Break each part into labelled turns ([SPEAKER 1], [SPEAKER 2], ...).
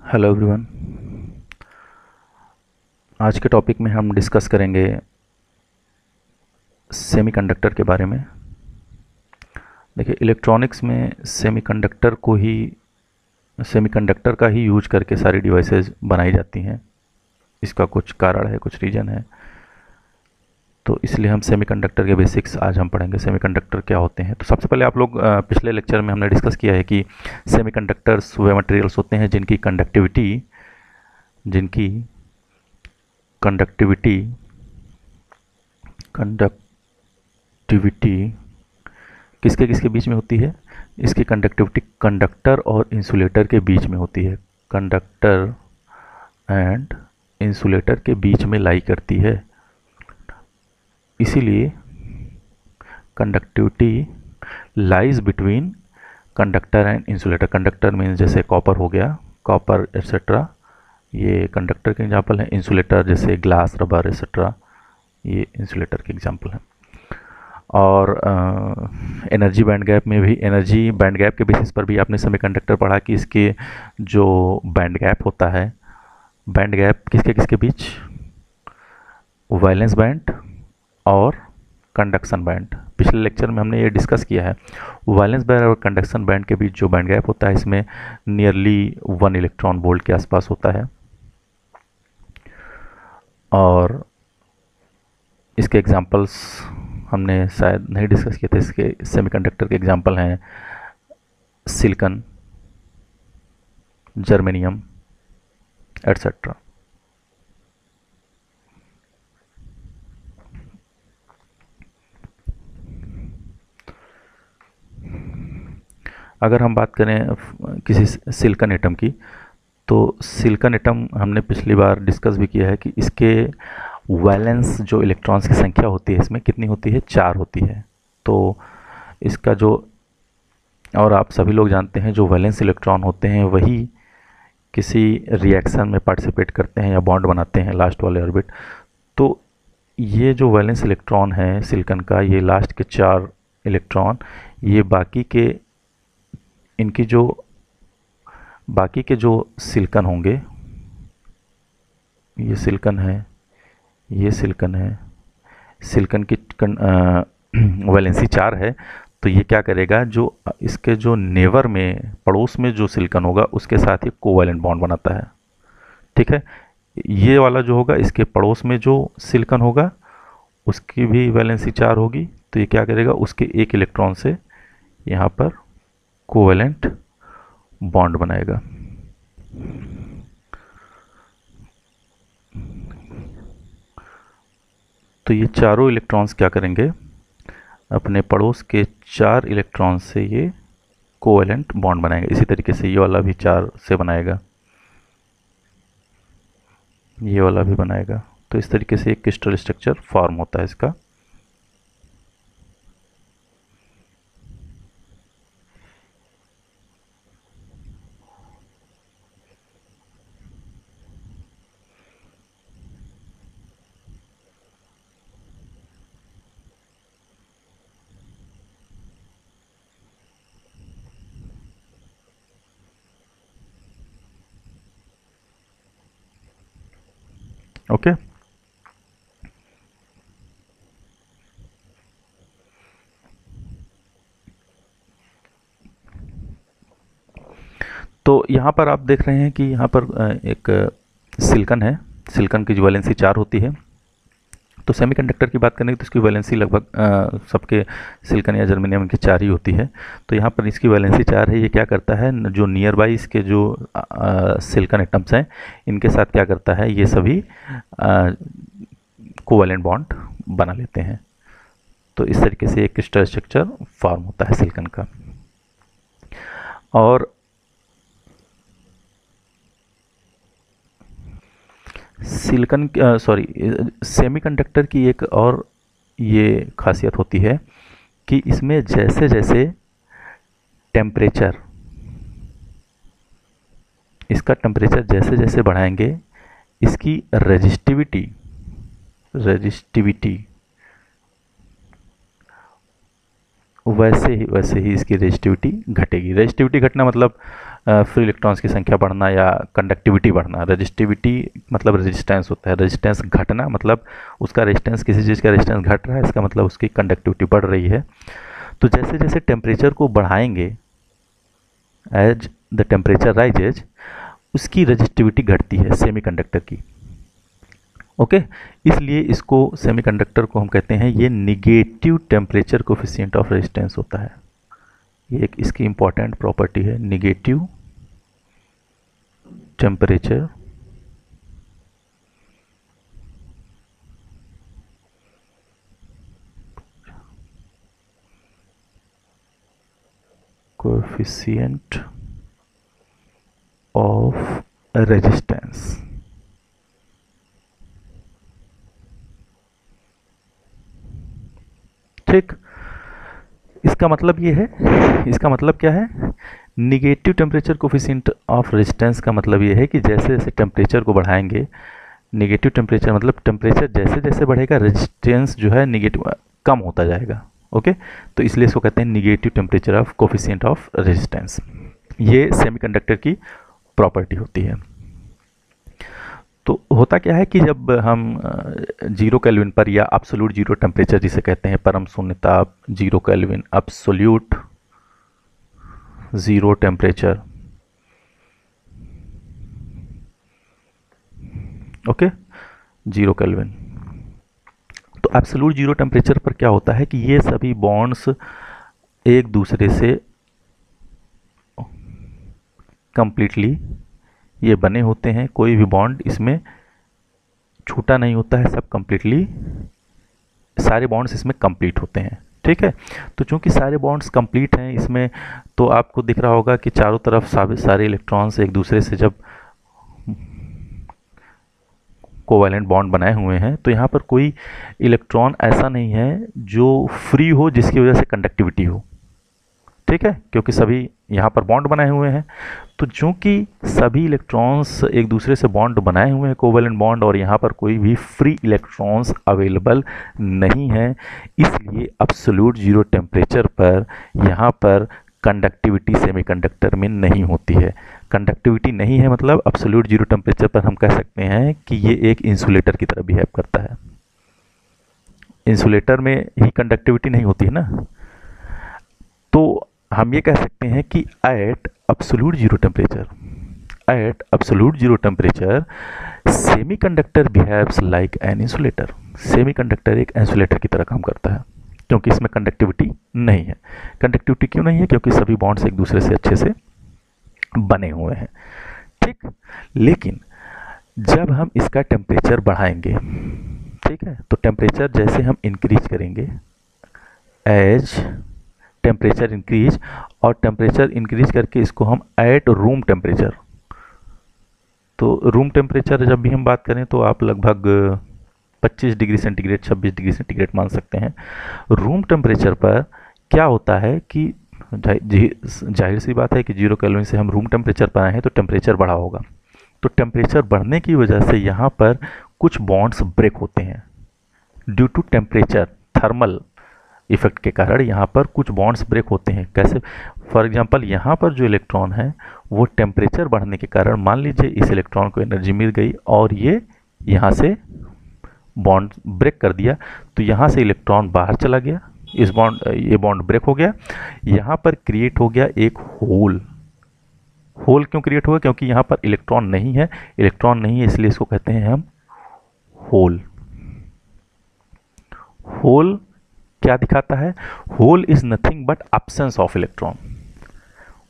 [SPEAKER 1] Hello everyone. आज के topic में हम डिस्कस करेंगे सेमीकंडक्टर के बारे में। देखिए, इलेक्ट्रॉनिक्स में सेमीकंडक्टर का ही यूज करके सारी डिवाइसेस बनाई जाती हैं। इसका कुछ कारण है, कुछ रीज़न है, तो इसलिए हम सेमीकंडक्टर के बेसिक्स आज हम पढ़ेंगे। सेमीकंडक्टर क्या होते हैं, तो सबसे पहले आप लोग पिछले लेक्चर में हमने डिस्कस किया है कि सेमीकंडक्टर्स वे मटेरियल्स होते हैं जिनकी कंडक्टिविटी कंडक्टिविटी किसके किसके बीच में होती है। इसकी कंडक्टिविटी कंडक्टर और इंसुलेटर के बीच में होती है। कंडक्टर एंड इंसुलेटर के बीच में लाई करती है। इसीलिए conductivity lies between conductor and insulator. Conductor means जैसे कॉपर हो गया, कॉपर एट्सेट्रा, ये कंडक्टर के एग्जाम्पल हैं। इंसुलेटर जैसे ग्लास, रबर एट्सेट्रा, ये इंसुलेटर के एग्जाम्पल हैं। और एनर्जी बैंड गैप में भी, एनर्जी बैंड गैप के बेसिस पर भी आपने सेमीकंडक्टर पढ़ा कि इसके जो बैंड गैप होता है, बैंड गैप किसके किसके बीच, वैलेंस बैंड और कंडक्शन बैंड। पिछले लेक्चर में हमने ये डिस्कस किया है। वैलेंस बैंड और कंडक्शन बैंड के बीच जो बैंड गैप होता है, इसमें नियरली 1 इलेक्ट्रॉन वोल्ट के आसपास होता है। और इसके एग्जांपल्स हमने शायद नहीं डिस्कस किए थे। इसके सेमीकंडक्टर के एग्जांपल हैं सिलिकॉन, जर्मेनियम एट्सेट्रा। अगर हम बात करें किसी सिलिकॉन एटम की, तो सिलिकॉन एटम हमने पिछली बार डिस्कस भी किया है कि इसके वैलेंस जो इलेक्ट्रॉन्स की संख्या होती है इसमें कितनी होती है, 4 होती है। तो इसका जो, और आप सभी लोग जानते हैं, जो वैलेंस इलेक्ट्रॉन होते हैं वही किसी रिएक्शन में पार्टिसिपेट करते हैं या बॉन्ड बनाते हैं, लास्ट वाले ऑर्बिट। तो ये जो वैलेंस इलेक्ट्रॉन है सिलिकॉन का, ये लास्ट के 4 इलेक्ट्रॉन, ये बाकी के जो सिलिकॉन होंगे, ये सिलिकॉन है, ये सिलिकॉन है, सिलिकॉन की वैलेंसी 4 है। तो ये क्या करेगा, जो इसके जो नेवर में, पड़ोस में जो सिलिकॉन होगा उसके साथ ही कोवैलेंट बॉन्ड बनाता है। ठीक है, ये वाला जो होगा, इसके पड़ोस में जो सिलिकॉन होगा उसकी भी वैलेंसी 4 होगी। तो ये क्या करेगा, उसके एक इलेक्ट्रॉन से यहाँ पर कोवैलेंट बॉन्ड बनाएगा। तो ये चारों इलेक्ट्रॉन्स क्या करेंगे, अपने पड़ोस के 4 इलेक्ट्रॉन से ये कोवैलेंट बॉन्ड बनाएंगे। इसी तरीके से ये वाला भी 4 से बनाएगा, ये वाला भी बनाएगा। तो इस तरीके से एक क्रिस्टल स्ट्रक्चर फॉर्म होता है इसका। ओके, तो यहाँ पर आप देख रहे हैं कि यहाँ पर एक सिलिकॉन है। सिलिकॉन की जो वैलेंसी 4 होती है। तो सेमीकंडक्टर की बात करें तो इसकी वैलेंसी लगभग सबके सिलिकॉन या जर्मेनियम की 4 ही होती है। तो यहाँ पर इसकी वैलेंसी 4 है। ये क्या करता है, जो नियर बाई इसके जो सिलिकॉन एटम्स हैं, इनके साथ क्या करता है, ये सभी कोवैलेंट बॉन्ड बना लेते हैं। तो इस तरीके से एक क्रिस्टल स्ट्रक्चर फॉर्म होता है सिलिकॉन का। और सेमीकंडक्टर की एक और ये खासियत होती है कि इसमें जैसे जैसे टेम्परेचर, इसका टेम्परेचर जैसे जैसे बढ़ाएंगे, इसकी रेजिस्टिविटी वैसे ही इसकी रेजिस्टिविटी घटेगी। रेजिस्टिविटी घटना मतलब फ्री इलेक्ट्रॉन्स की संख्या बढ़ना या कंडक्टिविटी बढ़ना। रेजिस्टिविटी मतलब रेजिस्टेंस होता है, रेजिस्टेंस घटना मतलब उसका रेजिस्टेंस, किसी चीज़ का रेजिस्टेंस घट रहा है, इसका मतलब उसकी कंडक्टिविटी बढ़ रही है। तो जैसे जैसे टेम्परेचर को बढ़ाएंगे, एज द टेम्परेचर राइजेज, उसकी रेजिस्टिविटी घटती है सेमीकंडक्टर की। ओके, इसलिए इसको सेमीकंडक्टर को हम कहते हैं, ये negative temperature coefficient of resistance होता है। ये एक इसकी इंपॉर्टेंट प्रॉपर्टी है, negative temperature coefficient of resistance. ठीक, इसका मतलब ये है, इसका मतलब क्या है, negative temperature coefficient of resistance का मतलब ये है कि जैसे जैसे टेम्परेचर को बढ़ाएंगे, निगेटिव टेम्परेचर मतलब टेम्परेचर जैसे जैसे बढ़ेगा रेजिस्टेंस जो है निगेटिव कम होता जाएगा। ओके, तो इसलिए इसको कहते हैं negative temperature of coefficient of resistance. ये सेमीकंडक्टर की प्रॉपर्टी होती है। तो होता क्या है कि जब हम 0 केल्विन पर या एब्सोल्यूट जीरो टेम्परेचर जिसे कहते हैं, परम शून्य ताप, 0 kelvin, absolute zero temperature, okay, 0 kelvin. तो एब्सोल्यूट जीरो टेम्परेचर पर क्या होता है कि ये सभी बॉन्ड्स एक दूसरे से कंप्लीटली ये बने होते हैं, कोई भी बॉन्ड इसमें छूटा नहीं होता है, सब कंप्लीटली, सारे बॉन्ड्स इसमें कंप्लीट होते हैं। ठीक है, तो चूंकि सारे बॉन्ड्स कंप्लीट हैं इसमें, तो आपको दिख रहा होगा कि चारों तरफ सारे इलेक्ट्रॉन्स एक दूसरे से जब कोवैलेंट बॉन्ड बनाए हुए हैं, तो यहाँ पर कोई इलेक्ट्रॉन ऐसा नहीं है जो फ्री हो जिसकी वजह से कंडक्टिविटी हो। ठीक है, क्योंकि सभी यहाँ पर बॉन्ड बनाए हुए हैं। तो चूंकि सभी इलेक्ट्रॉन्स एक दूसरे से बॉन्ड बनाए हुए हैं, कोवैलेंट बॉन्ड, और यहाँ पर कोई भी फ्री इलेक्ट्रॉन्स अवेलेबल नहीं है, इसलिए एब्सोल्यूट जीरो टेम्परेचर पर यहाँ पर कंडक्टिविटी सेमीकंडक्टर में नहीं होती है। कंडक्टिविटी नहीं है मतलब एब्सोल्यूट जीरो टेम्परेचर पर हम कह सकते हैं कि ये एक इंसुलेटर की तरह बिहेव करता है। इंसुलेटर में ही कंडक्टिविटी नहीं होती है ना, तो हम ये कह सकते हैं कि at absolute zero temperature semiconductor behaves like an insulator. Semiconductor एक इंसुलेटर की तरह काम करता है, क्योंकि इसमें कंडक्टिविटी नहीं है। कंडक्टिविटी क्यों नहीं है? क्योंकि सभी बॉन्ड्स एक दूसरे से अच्छे से बने हुए हैं। ठीक, लेकिन जब हम इसका टेम्परेचर बढ़ाएंगे, ठीक है, तो टेम्परेचर जैसे हम इंक्रीज करेंगे, एज टेम्परेचर इंक्रीज, और टेम्परेचर इंक्रीज करके इसको हम एट रूम टेम्परेचर, तो रूम टेम्परेचर जब भी हम बात करें तो आप लगभग 25 डिग्री सेंटीग्रेड, 26 डिग्री सेंटीग्रेड मान सकते हैं। रूम टेम्परेचर पर क्या होता है कि जाहिर सी बात है कि 0 केल्विन से हम रूम टेम्परेचर पर आए हैं तो टेम्परेचर बढ़ा होगा। तो टेम्परेचर बढ़ने की वजह से यहाँ पर कुछ बॉन्ड्स ब्रेक होते हैं due to temperature, thermal effect के कारण यहाँ पर कुछ बॉन्ड्स ब्रेक होते हैं। कैसे? फॉर एग्जांपल यहाँ पर जो इलेक्ट्रॉन है वो टेम्परेचर बढ़ने के कारण, मान लीजिए इस इलेक्ट्रॉन को एनर्जी मिल गई और ये यहाँ से बॉन्ड ब्रेक कर दिया, तो यहाँ से इलेक्ट्रॉन बाहर चला गया, ये बॉन्ड ब्रेक हो गया, यहाँ पर क्रिएट हो गया एक होल। होल क्यों क्रिएट हुआ? क्योंकि यहाँ पर इलेक्ट्रॉन नहीं है, इसलिए इसको कहते हैं हम होल। होल क्या दिखाता है? Hole is nothing but absence of electron.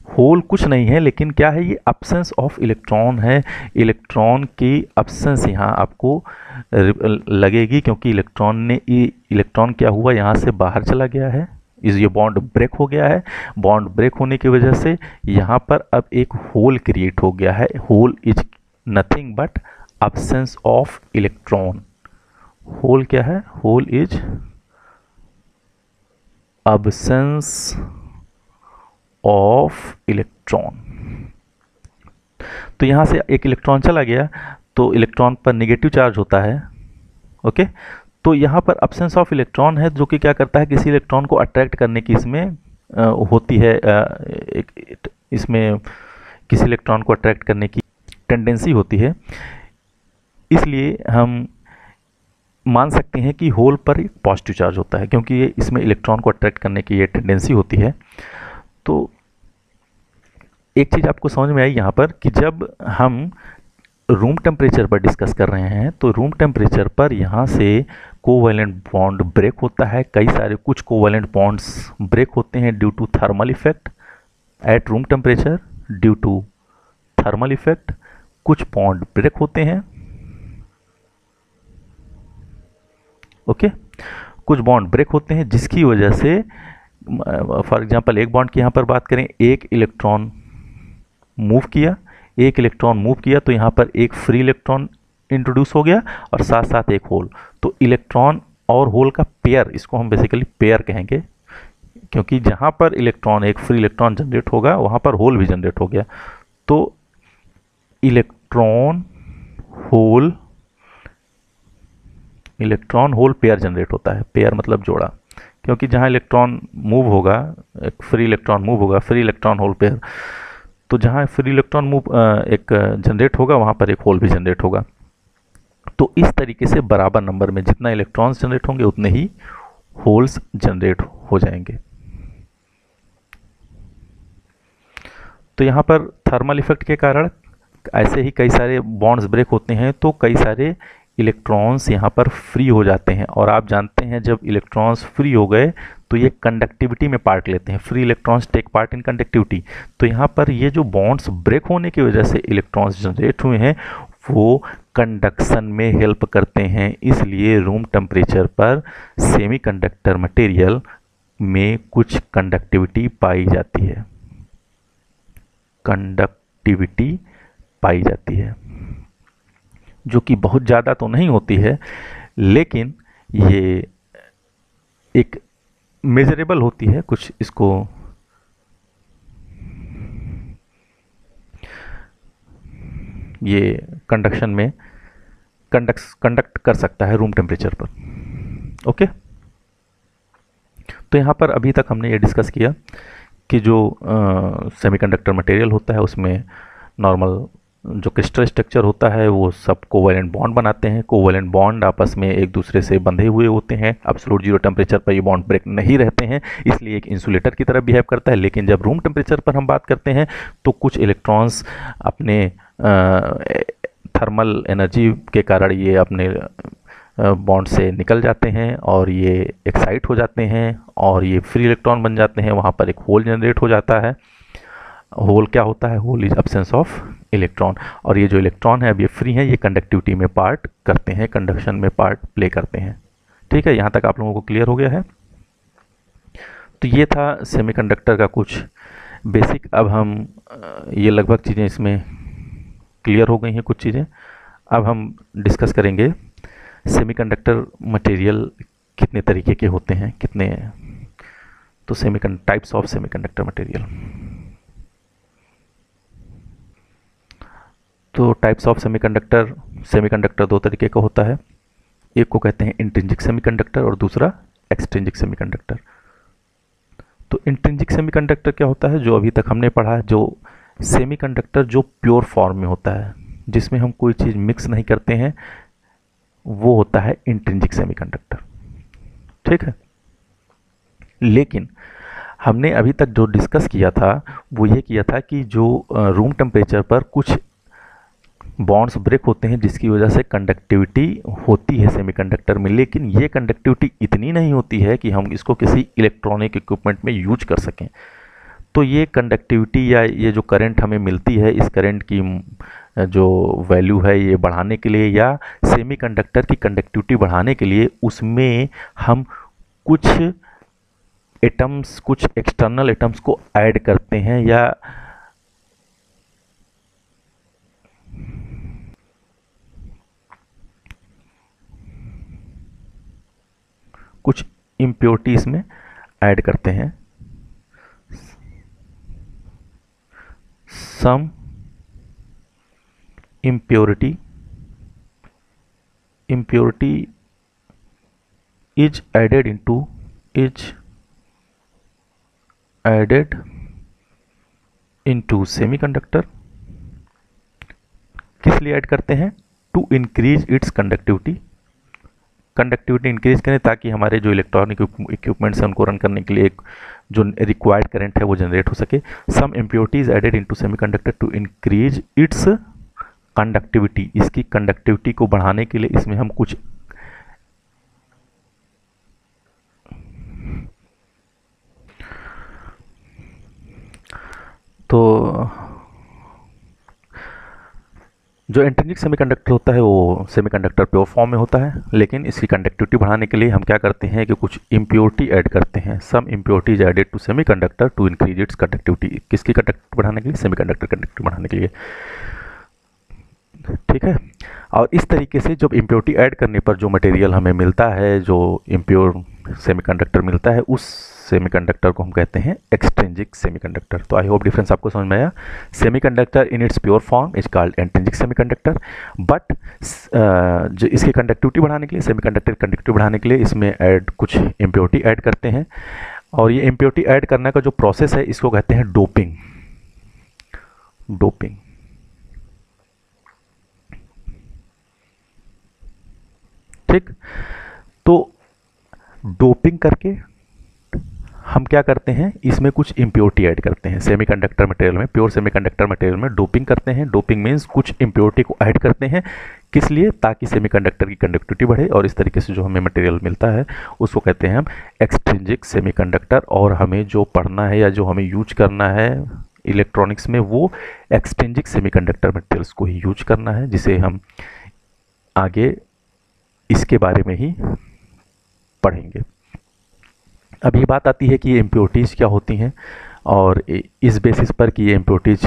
[SPEAKER 1] Hole कुछ नहीं है, लेकिन क्या है? ये एब्सेंस ऑफ इलेक्ट्रॉन है। इलेक्ट्रॉन की एब्सेंस यहाँ आपको लगेगी, क्योंकि इलेक्ट्रॉन क्या हुआ, यहाँ से बाहर चला गया है, ये बॉन्ड ब्रेक हो गया है। बॉन्ड ब्रेक होने की वजह से यहाँ पर अब एक होल क्रिएट हो गया है। Hole is nothing but absence of electron. Hole क्या है? Hole is absence of electron. तो यहाँ से एक इलेक्ट्रॉन चला गया, तो इलेक्ट्रॉन पर नेगेटिव चार्ज होता है। ओके, तो यहाँ पर एब्सेंस ऑफ इलेक्ट्रॉन है, जो कि क्या करता है, किसी इलेक्ट्रॉन को अट्रैक्ट करने की इसमें होती है, इसमें किसी इलेक्ट्रॉन को अट्रैक्ट करने की टेंडेंसी होती है, इसलिए हम मान सकते हैं कि होल पर एक पॉजिटिव चार्ज होता है, क्योंकि ये इसमें इलेक्ट्रॉन को अट्रैक्ट करने की ये टेंडेंसी होती है। तो एक चीज़ आपको समझ में आई यहाँ पर कि जब हम रूम टेम्परेचर पर डिस्कस कर रहे हैं तो रूम टेम्परेचर पर यहाँ से कोवैलेंट बॉन्ड ब्रेक होता है। कई सारे कुछ कोवैलेंट बॉन्ड्स ब्रेक होते हैं due to thermal effect at room temperature, due to thermal effect कुछ बॉन्ड ब्रेक होते हैं। ओके, कुछ बॉन्ड ब्रेक होते हैं जिसकी वजह से फॉर एग्जांपल एक बॉन्ड की यहाँ पर बात करें, एक इलेक्ट्रॉन मूव किया तो यहाँ पर एक फ्री इलेक्ट्रॉन इंट्रोड्यूस हो गया और साथ साथ एक होल। तो इलेक्ट्रॉन और होल का पेयर, इसको हम बेसिकली पेयर कहेंगे, क्योंकि जहाँ पर इलेक्ट्रॉन एक फ्री इलेक्ट्रॉन जनरेट होगा वहाँ पर होल भी जनरेट हो गया। तो इलेक्ट्रॉन होल पेयर जनरेट होता है। पेयर मतलब जोड़ा, क्योंकि जहाँ इलेक्ट्रॉन मूव होगा, एक फ्री इलेक्ट्रॉन मूव होगा, फ्री इलेक्ट्रॉन होल पेयर, तो जहाँ फ्री इलेक्ट्रॉन मूव एक जनरेट होगा वहाँ पर एक होल भी जनरेट होगा। तो इस तरीके से बराबर नंबर में जितना इलेक्ट्रॉन्स जनरेट होंगे उतने ही होल्स जनरेट हो जाएंगे। तो यहाँ पर थर्मल इफेक्ट के कारण ऐसे ही कई सारे बॉन्ड्स ब्रेक होते हैं, तो कई सारे इलेक्ट्रॉन्स यहाँ पर फ्री हो जाते हैं। और आप जानते हैं जब इलेक्ट्रॉन्स फ्री हो गए तो ये कंडक्टिविटी में पार्ट लेते हैं। Free electrons take part in conductivity. तो यहाँ पर ये जो बॉन्ड्स ब्रेक होने की वजह से इलेक्ट्रॉन्स जनरेट हुए हैं वो कंडक्शन में हेल्प करते हैं। इसलिए रूम टेम्परेचर पर सेमीकंडक्टर मटेरियल में कुछ कंडक्टिविटी पाई जाती है, जो कि बहुत ज़्यादा तो नहीं होती है, लेकिन ये एक मेजरेबल होती है। कुछ इसको ये कंडक्शन में कंडक्ट कर सकता है रूम टेम्परेचर पर। ओके, तो यहाँ पर अभी तक हमने ये डिस्कस किया कि जो सेमीकंडक्टर मटेरियल होता है उसमें नॉर्मल जो क्रिस्टल स्ट्रक्चर होता है वो सब कोवैलेंट बॉन्ड बनाते हैं। कोवैलेंट बॉन्ड आपस में एक दूसरे से बंधे हुए होते हैं। एब्सोल्यूट जीरो टेम्परेचर पर ये बॉन्ड ब्रेक नहीं रहते हैं, इसलिए एक इंसुलेटर की तरह बिहेव करता है। लेकिन जब रूम टेम्परेचर पर हम बात करते हैं तो कुछ इलेक्ट्रॉन्स अपने थर्मल एनर्जी के कारण ये अपने बॉन्ड से निकल जाते हैं और ये एक्साइट हो जाते हैं और ये फ्री इलेक्ट्रॉन बन जाते हैं। वहाँ पर एक होल जनरेट हो जाता है। होल क्या होता है? Hole is absence of electron. और ये जो इलेक्ट्रॉन है अब ये फ्री हैं, ये कंडक्टिविटी में पार्ट करते हैं, कंडक्शन में पार्ट प्ले करते हैं। ठीक है, यहाँ तक आप लोगों को क्लियर हो गया है। तो ये था सेमीकंडक्टर का कुछ बेसिक। अब हम ये लगभग चीज़ें इसमें क्लियर हो गई हैं कुछ चीज़ें। अब हम डिस्कस करेंगे सेमीकंडक्टर मटेरियल कितने तरीके के होते हैं, कितने। तो टाइप्स ऑफ सेमीकंडक्टर मटेरियल। तो टाइप्स ऑफ सेमीकंडक्टर दो तरीके का होता है। एक को कहते हैं इंट्रिंसिक सेमीकंडक्टर और दूसरा एक्सट्रिंसिक सेमीकंडक्टर। तो इंट्रिंसिक सेमीकंडक्टर क्या होता है? जो अभी तक हमने पढ़ा है, जो सेमीकंडक्टर जो प्योर फॉर्म में होता है, जिसमें हम कोई चीज़ मिक्स नहीं करते हैं, वो होता है इंट्रिंसिक सेमीकंडक्टर। ठीक है, लेकिन हमने अभी तक जो डिस्कस किया था वो ये किया था कि जो रूम टेम्परेचर पर कुछ बॉन्ड्स ब्रेक होते हैं जिसकी वजह से कंडक्टिविटी होती है सेमीकंडक्टर में, लेकिन ये कंडक्टिविटी इतनी नहीं होती है कि हम इसको किसी इलेक्ट्रॉनिक इक्विपमेंट में यूज कर सकें। तो ये कंडक्टिविटी या ये जो करंट हमें मिलती है, इस करंट की जो वैल्यू है ये बढ़ाने के लिए या सेमीकंडक्टर की कंडक्टिविटी बढ़ाने के लिए उसमें हम कुछ एटम्स, कुछ एक्सटर्नल एटम्स को ऐड करते हैं या कुछ इम्प्योरिटी इसमें ऐड करते हैं। Some impurity is added into semiconductor लिए ऐड करते हैं? To increase its conductivity, conductivity increase करें ताकि हमारे जो इलेक्ट्रॉनिक इक्विपमेंट्स हैं उनको रन करने के लिए एक जो रिक्वायर्ड करंट है वो जनरेट हो सके। Some impurities added into semiconductor to increase its conductivity, इसकी कंडक्टिविटी को बढ़ाने के लिए इसमें हम कुछ तो जो इंट्रिंसिक सेमीकंडक्टर होता है वो सेमीकंडक्टर प्योर फॉर्म में होता है, लेकिन इसकी कंडक्टिविटी बढ़ाने के लिए हम क्या करते हैं कि कुछ इम्प्योरिटी ऐड करते हैं। Some impurities added to semiconductor to increase its conductivity, किसकी कंडक्टिविटी बढ़ाने के लिए? सेमीकंडक्टर कंडक्टिविटी बढ़ाने के लिए। ठीक है, और इस तरीके से जब इम्प्योरिटी ऐड करने पर जो मटेरियल हमें मिलता है, जो इम्प्योर सेमीकंडक्टर मिलता है, उस सेमीकंडक्टर को हम कहते हैं एक्सट्रिंसिक सेमीकंडक्टर। तो आई होप डिफरेंस आपको समझ में आया। Semiconductor in its pure form is called intrinsic semiconductor, but जो इसकी कंडक्टिविटी बढ़ाने के लिए, सेमीकंडक्टर कंडक्टिविटी बढ़ाने के लिए इसमें ऐड कुछ इम्प्योरिटी ऐड करते हैं, और ये इम्प्योरिटी ऐड करने का जो प्रोसेस है इसको कहते हैं डोपिंग। डोपिंग, ठीक। तो डोपिंग करके हम क्या करते हैं, इसमें कुछ इम्प्योरिटी ऐड करते हैं सेमीकंडक्टर मटेरियल में, प्योर सेमीकंडक्टर मटेरियल में डोपिंग करते हैं। डोपिंग मीन्स कुछ इम्प्योरिटी को ऐड करते हैं, किस लिए? ताकि सेमीकंडक्टर की कंडक्टिविटी बढ़े, और इस तरीके से जो हमें मटेरियल मिलता है उसको कहते हैं हम एक्सट्रिंसिक सेमीकंडक्टर। और हमें जो पढ़ना है या जो हमें यूज करना है इलेक्ट्रॉनिक्स में, वो एक्सट्रिंसिक सेमीकंडक्टर मटेरियल्स को ही यूज करना है, जिसे हम आगे इसके बारे में ही पढ़ेंगे। अब ये बात आती है कि ये इम्प्योरिटीज़ क्या होती हैं, और इस बेसिस पर कि ये इम्प्योरिटीज़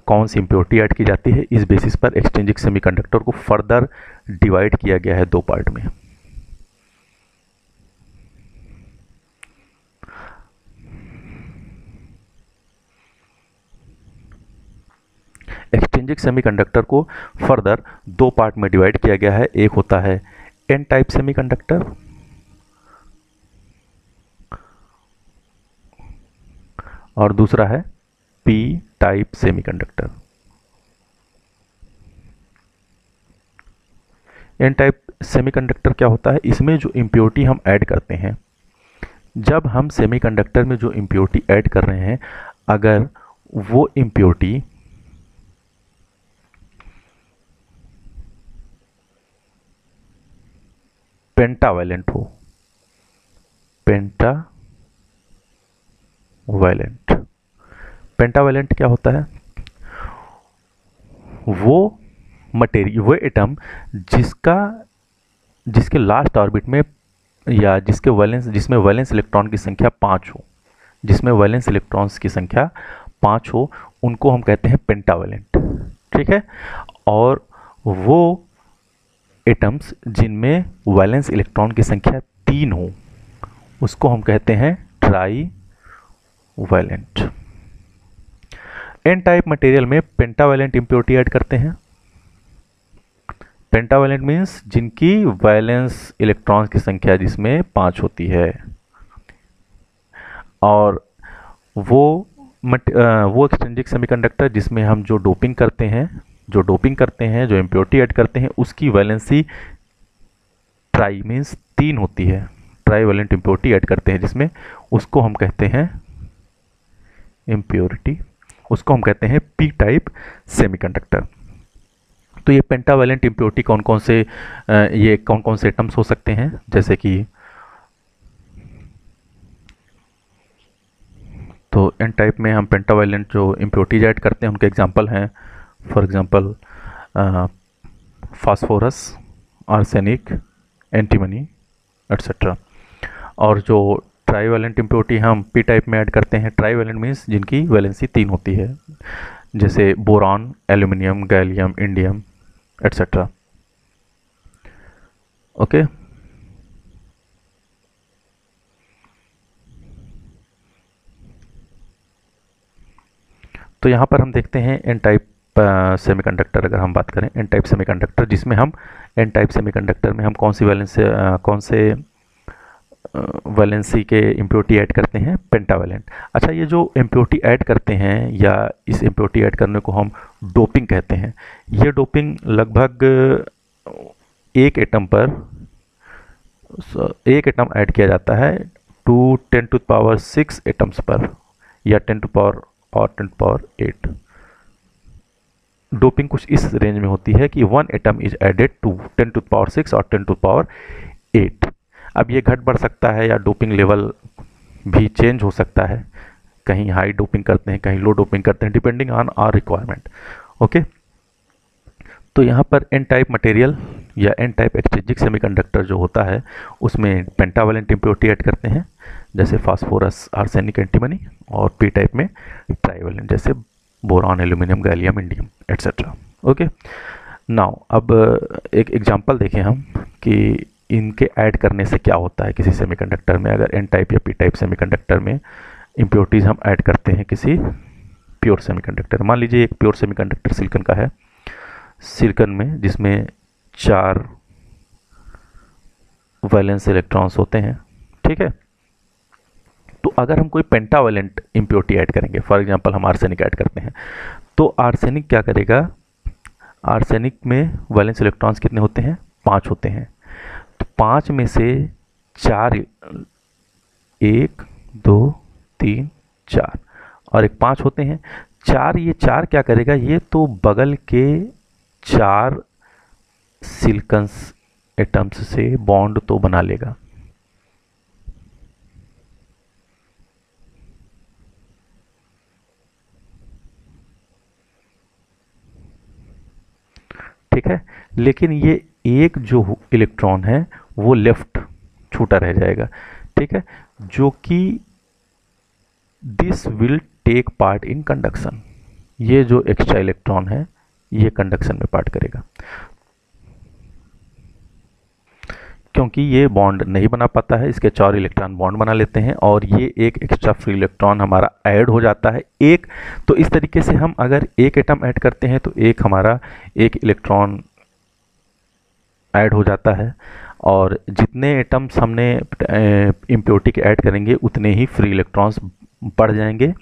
[SPEAKER 1] कौन सी इम्प्योरिटी ऐड की जाती है, इस बेसिस पर एक्सट्रिंसिक सेमीकंडक्टर को फर्दर डिवाइड किया गया है दो पार्ट में। एक्सट्रिंसिक सेमीकंडक्टर को फर्दर दो पार्ट में डिवाइड किया गया है। एक होता है एन टाइप सेमीकंडक्टर, और दूसरा है P type semiconductor. N type semiconductor क्या होता है? इसमें जो इम्प्योरिटी हम ऐड करते हैं, जब हम सेमीकंडक्टर में जो इम्प्योरिटी ऐड कर रहे हैं, अगर वो इम्प्योरिटी पेंटावैलेंट हो, पेंटावैलेंट क्या होता है? वो मटेरियल, वो एटम जिसके लास्ट ऑर्बिट में या जिसमें वैलेंस इलेक्ट्रॉन की संख्या 5 हो, जिसमें वैलेंस इलेक्ट्रॉन्स की संख्या 5 हो, उनको हम कहते हैं पेंटावैलेंट। ठीक है, और वो एटम्स जिनमें वैलेंस इलेक्ट्रॉन की संख्या 3 हो, उसको हम कहते हैं trivalent. N type material में पेंटावैलेंट इम्प्योरिटी ऐड करते हैं। पेंटावैलेंट मीन्स जिनकी वैलेंस इलेक्ट्रॉन्स की संख्या जिसमें 5 होती है, और वो एक्सट्रिंसिक सेमीकंडक्टर जिसमें हम जो डोपिंग करते हैं, जो इम्प्योरिटी ऐड करते हैं, उसकी वैलेंसी ट्राई मीन्स 3 होती है। ट्राई वैलेंट इम्प्योरिटी ऐड करते हैं जिसमें, उसको हम कहते हैं इम्प्योरिटी, उसको हम कहते हैं पी टाइप सेमीकंडक्टर। तो ये पेंटावैलेंट इम्प्योरिटी कौन कौन से एटम्स हो सकते हैं, जैसे कि तो एन टाइप में हम पेंटावैलेंट जो इम्प्योरिटीज ऐड करते हैं उनके एग्जांपल हैं, for example phosphorus, arsenic, antimony etcetera. और जो ट्राईवैलेंट इम्प्योरिटी हम पी टाइप में ऐड करते हैं, ट्राईवैलेंट मीन्स जिनकी वैलेंसी 3 होती है, जैसे boron, aluminium, gallium, indium etcetera. Okay, तो यहाँ पर हम देखते हैं एन टाइप सेमीकंडक्टर। अगर हम बात करें एन टाइप सेमीकंडक्टर, जिसमें हम एन टाइप सेमीकंडक्टर में हम कौन से वैलेंसी के इम्प्योरिटी ऐड करते हैं पेंटावैलेंट। अच्छा, ये जो इम्प्योरिटी ऐड करते हैं या इस इम्प्योरिटी ऐड करने को हम डोपिंग कहते हैं। ये डोपिंग लगभग एक एटम ऐड किया जाता है टू 10⁶ एटम्स पर, या 10⁻8। डोपिंग कुछ इस रेंज में होती है कि 1 एटम इज एडेड टू 10⁶ और 10⁸ अब ये घट बढ़ सकता है या डोपिंग लेवल भी चेंज हो सकता है, कहीं हाई डोपिंग करते हैं, कहीं लो डोपिंग करते हैं, depending on our requirement. Okay, तो यहाँ पर एन टाइप मटेरियल या एन टाइप एक्सचेंजिंग सेमीकंडक्टर जो होता है उसमें पेंटावैलेंट इम्प्योरिटी ऐड करते हैं, जैसे फास्फोरस, आर्सेनिक, एंटीमनी, और पी टाइप में ट्राइवैलेंट, जैसे boron, aluminium, gallium, indium etcetera. Okay, now अब एक एग्जांपल देखें हम कि इनके ऐड करने से क्या होता है किसी सेमीकंडक्टर में। अगर एन टाइप या पी टाइप सेमीकंडक्टर में इम्प्योरिटीज़ हम ऐड करते हैं किसी प्योर सेमीकंडक्टर, मान लीजिए एक प्योर सेमीकंडक्टर सिलिकॉन का है, सिलिकॉन में जिसमें 4 वैलेंस इलेक्ट्रॉन्स होते हैं, ठीक है। तो अगर हम कोई पेंटावैलेंट इम्प्योरिटी ऐड करेंगे, फॉर एग्जांपल हम आर्सेनिक ऐड करते हैं, तो आर्सेनिक क्या करेगा, आर्सेनिक में वैलेंस इलेक्ट्रॉन्स कितने होते हैं, 5 होते हैं। तो 5 में से 4, 1 2 3 4 और एक 5 होते हैं। 4, ये 4 क्या करेगा, ये तो बगल के 4 सिलिकॉन एटम्स से बॉन्ड तो बना लेगा, ठीक है, लेकिन ये एक जो इलेक्ट्रॉन है वो लेफ्ट छूटा रह जाएगा, ठीक है, जो कि this will take part in conduction. ये जो एक्स्ट्रा इलेक्ट्रॉन है ये कंडक्शन में पार्ट करेगा, क्योंकि ये बॉन्ड नहीं बना पाता है, इसके 4 इलेक्ट्रॉन बॉन्ड बना लेते हैं और ये एक एक्स्ट्रा फ्री इलेक्ट्रॉन हमारा ऐड हो जाता है एक। तो इस तरीके से हम अगर एक एटम ऐड करते हैं तो एक हमारा एक इलेक्ट्रॉन ऐड हो जाता है, और जितने एटम्स हमने इम्प्योरिटी के ऐड करेंगे उतने ही फ्री इलेक्ट्रॉन्स बढ़ जाएंगे।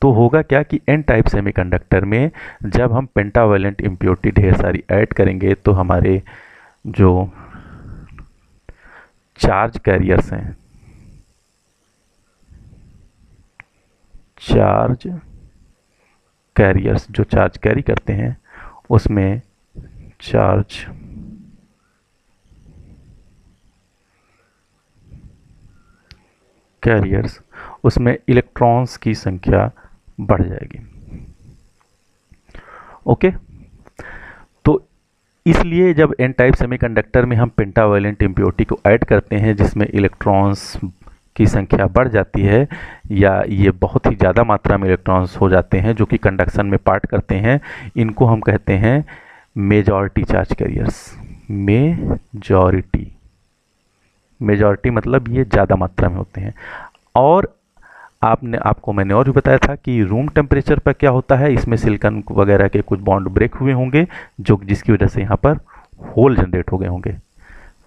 [SPEAKER 1] तो होगा क्या कि एन टाइप सेमीकंडक्टर में जब हम पेंटावैलेंट इम्प्योरिटी ढेर सारी ऐड करेंगे तो हमारे जो चार्ज कैरियर्स हैं, चार्ज कैरियर्स जो चार्ज कैरी करते हैं, उसमें चार्ज कैरियर्स, उसमें इलेक्ट्रॉन्स की संख्या बढ़ जाएगी। ओके, तो इसलिए जब एन टाइप सेमीकंडक्टर में हम पेंटावैलेंट इम्प्योरिटी को ऐड करते हैं जिसमें इलेक्ट्रॉन्स की संख्या बढ़ जाती है, या ये बहुत ही ज़्यादा मात्रा में इलेक्ट्रॉन्स हो जाते हैं जो कि कंडक्शन में पार्ट करते हैं, इनको हम कहते हैं मेजॉरिटी चार्ज कैरियर्स। मेजॉरिटी मतलब ये ज़्यादा मात्रा में होते हैं। और आपको मैंने और भी बताया था कि रूम टेम्परेचर पर क्या होता है, इसमें सिलिकॉन वगैरह के कुछ बॉन्ड ब्रेक हुए होंगे जो जिसकी वजह से यहाँ पर होल जनरेट हो गए होंगे।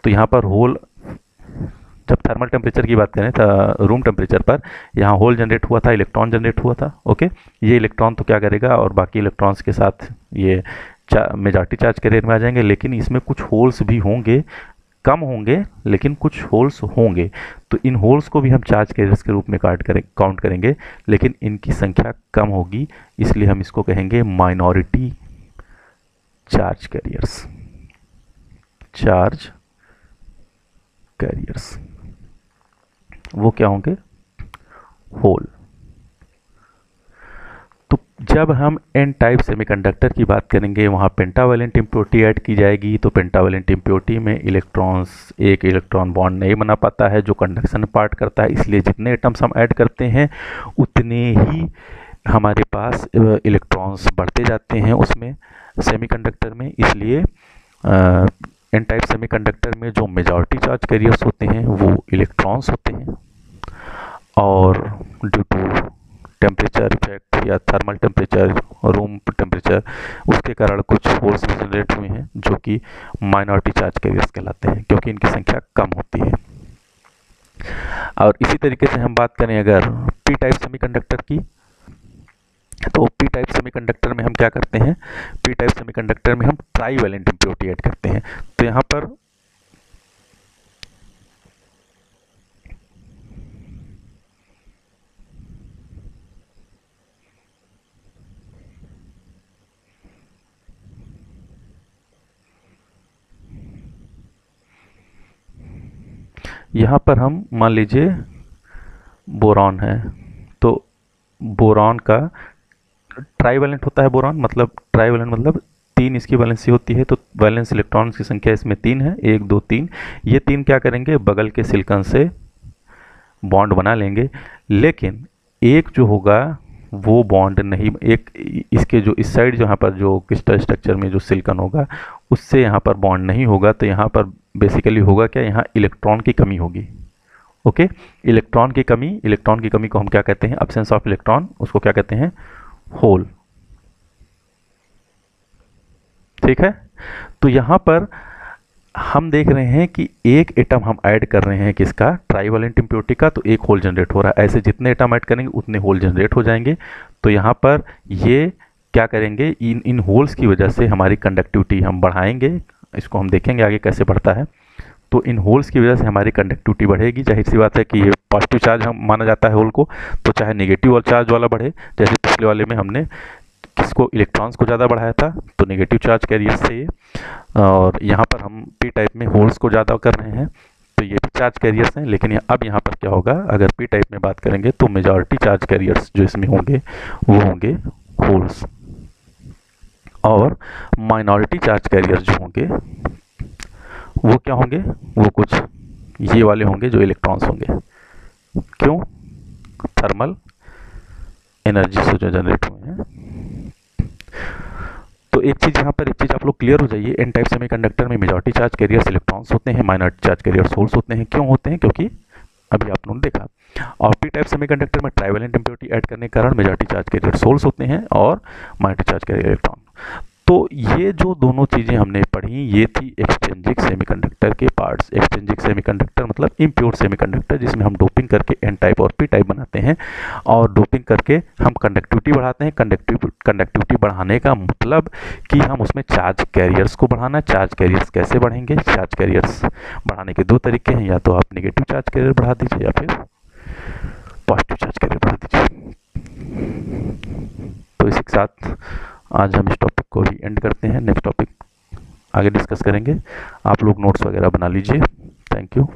[SPEAKER 1] तो यहाँ पर होल, जब थर्मल टेम्परेचर की बात करें तो रूम टेम्परेचर पर यहाँ होल जनरेट हुआ था, इलेक्ट्रॉन जनरेट हुआ था। ओके, ये इलेक्ट्रॉन तो क्या करेगा और बाकी इलेक्ट्रॉन्स के साथ ये मेजॉरिटी चार्ज कैरियर में आ जाएंगे, लेकिन इसमें कुछ होल्स भी होंगे, कम होंगे लेकिन कुछ होल्स होंगे। तो इन होल्स को भी हम चार्ज कैरियर्स के रूप में काउंट करेंगे, लेकिन इनकी संख्या कम होगी, इसलिए हम इसको कहेंगे minority charge carriers. Charge carriers वो क्या होंगे, होल। तो जब हम एन टाइप सेमीकंडक्टर की बात करेंगे वहाँ पेंटावैलेंट इम्प्योरिटी ऐड की जाएगी। तो पेंटावैलेंट इम्प्योरिटी में इलेक्ट्रॉन्स, एक इलेक्ट्रॉन बॉन्ड नहीं बना पाता है जो कंडक्शन पार्ट करता है, इसलिए जितने एटम्स हम ऐड करते हैं उतने ही हमारे पास इलेक्ट्रॉन्स बढ़ते जाते हैं उसमें सेमीकंडक्टर में। इसलिए एन टाइप सेमीकंडक्टर में जो मेजॉरिटी चार्ज कैरियर्स होते हैं वो इलेक्ट्रॉन्स होते हैं, और ड्यू टू टेम्परेचर इफेक्ट या थर्मल टेम्परेचर, रूम टेम्परेचर, उसके कारण कुछ होल्स भी जनरेट हुए हैं जो कि माइनॉरिटी चार्ज कैरियर्स कहलाते हैं, क्योंकि इनकी संख्या कम होती है। और इसी तरीके से हम बात करें अगर पी टाइप सेमीकंडक्टर की, तो पी टाइप सेमीकंडक्टर में हम क्या करते हैं, पी टाइप सेमीकंडक्टर में हम ट्राईवैलेंट इम्प्योरिटी ऐड करते हैं। तो यहाँ पर हम मान लीजिए बोरॉन है, तो बोरॉन का ट्राईवैलेंट होता है। बोरॉन मतलब ट्राईवैलेंट मतलब 3 इसकी वैलेंसी होती है, तो वैलेंस इलेक्ट्रॉन्स की संख्या इसमें 3 है, 1 2 3। ये 3 क्या करेंगे, बगल के सिलिकॉन से बॉन्ड बना लेंगे, लेकिन एक जो होगा वो बॉन्ड नहीं, एक इसके जो इस साइड जहाँ पर जो क्रिस्टल स्ट्रक्चर में जो सिलिकॉन होगा उससे यहाँ पर बॉन्ड नहीं होगा, तो यहाँ पर बेसिकली होगा क्या, यहाँ इलेक्ट्रॉन की कमी होगी। ओके, इलेक्ट्रॉन की कमी को हम क्या कहते हैं, एब्सेंस ऑफ इलेक्ट्रॉन, उसको क्या कहते हैं, होल। ठीक है, तो यहाँ पर हम देख रहे हैं कि एक एटम हम ऐड कर रहे हैं किसका, ट्राईवैलेंट इम्प्योरिटी का, तो एक होल जनरेट हो रहा है। ऐसे जितने एटम ऐड करेंगे उतने होल जनरेट हो जाएंगे। तो यहाँ पर ये क्या करेंगे, इन होल्स की वजह से हमारी कंडक्टिविटी हम बढ़ाएंगे, इसको हम देखेंगे आगे कैसे बढ़ता है। तो इन होल्स की वजह से हमारी कंडक्टिविटी बढ़ेगी। जाहिर सी बात है कि ये पॉजिटिव चार्ज हम माना जाता है होल को, तो चाहे नेगेटिव और चार्ज वाला बढ़े, जैसे पिछले वाले में हमने किसको, इलेक्ट्रॉन्स को ज़्यादा बढ़ाया था, तो नेगेटिव चार्ज कैरियर से ये, और यहाँ पर हम पी टाइप में होल्स को ज़्यादा कर रहे हैं, तो ये भी चार्ज कैरियर्स हैं। लेकिन अब यहाँ पर क्या होगा, अगर पी टाइप में बात करेंगे तो मेजॉरिटी चार्ज कैरियर्स जो इसमें होंगे वो होंगे होल्स, और माइनॉरिटी चार्ज कैरियर्स जो होंगे वो क्या होंगे, वो कुछ ये वाले होंगे जो इलेक्ट्रॉन्स होंगे। क्यों, थर्मल एनर्जी से जो जनरेट हुए हैं। तो एक चीज़ आप लोग क्लियर हो जाइए, एन टाइप सेमीकंडक्टर में मेजॉरिटी चार्ज कैरियर्स इलेक्ट्रॉन्स होते हैं, माइनॉरिटी चार्ज कैरियर्स होल्स होते हैं। क्यों होते हैं, क्योंकि अभी आप लोगों ने देखा। और पी टाइप सेमीकंडक्टर में ट्राईवैलेंट इम्प्योरिटी ऐड करने के कारण मेजॉरिटी चार्ज कैरियर्स होल्स होते हैं और माइनॉरिटी चार्ज कैरियर इलेक्ट्रॉन। तो ये जो दोनों चीज़ें हमने पढ़ी, ये थी एक्सट्रिंसिक सेमीकंडक्टर के पार्ट्स। एक्सट्रिंसिक सेमीकंडक्टर मतलब इम्प्योर सेमीकंडक्टर, जिसमें हम डोपिंग करके एन टाइप और पी टाइप बनाते हैं, और डोपिंग करके हम कंडक्टिविटी बढ़ाते हैं। कंडक्टिविटी बढ़ाने का मतलब कि हम उसमें चार्ज कैरियर्स को बढ़ाना। चार्ज कैरियर्स कैसे बढ़ेंगे, चार्ज कैरियर्स बढ़ाने के 2 तरीके हैं, या तो आप नेगेटिव चार्ज कैरियर बढ़ा दीजिए या फिर पॉजिटिव चार्ज कैरियर बढ़ा दीजिए। तो इसी के साथ आज हम इस टॉपिक को भी एंड करते हैं। नेक्स्ट टॉपिक आगे डिस्कस करेंगे। आप लोग नोट्स वगैरह बना लीजिए। Thank you.